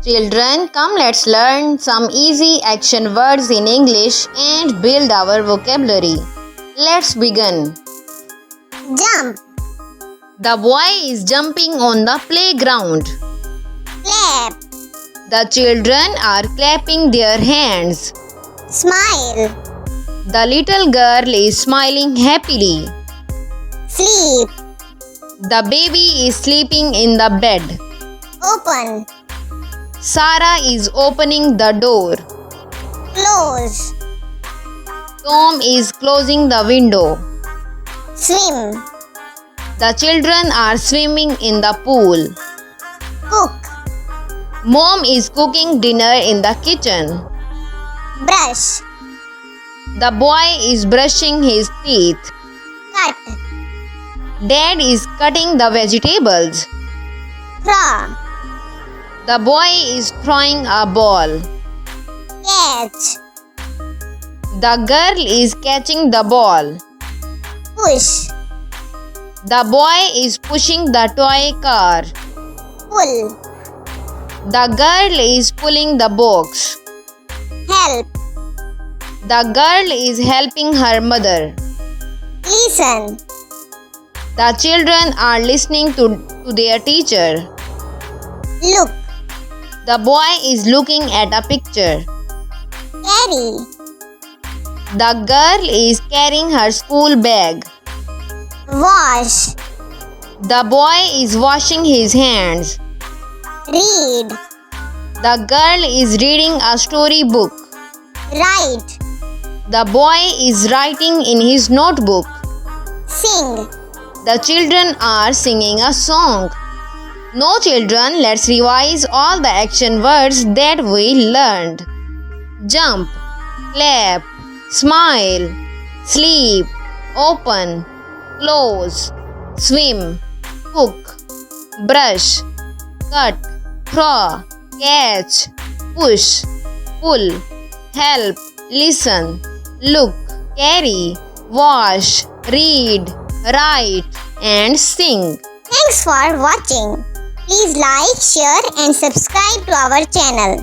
Children, come let's learn some easy action words in English and build our vocabulary. Let's begin. Jump, The boy is jumping on the playground. clap, The children are clapping their hands. smile, The little girl is smiling happily. sleep, The baby is sleeping in the bed. open, Sarah is opening the door. close, Tom is closing the window. swim, The children are swimming in the pool. cook, Mom is cooking dinner in the kitchen. brush, The boy is brushing his teeth. cut, Dad is cutting the vegetables. throw, The boy is throwing a ball. catch, The girl is catching the ball. push, The boy is pushing the toy car. pull, The girl is pulling the box. help, The girl is helping her mother. listen, The children are listening to their teacher. look, The boy is looking at a picture. carry, The girl is carrying her school bag. wash, The boy is washing his hands. read, The girl is reading a storybook. write, The boy is writing in his notebook. sing. The children are singing a song. No children, let's revise all the action words that we learned. Jump, clap, smile, sleep, open, close, swim, cook, brush, cut, throw, catch, push, pull, help, listen, look, carry, wash, read, write, and sing. Thanks for watching. Please like, share and subscribe to our channel.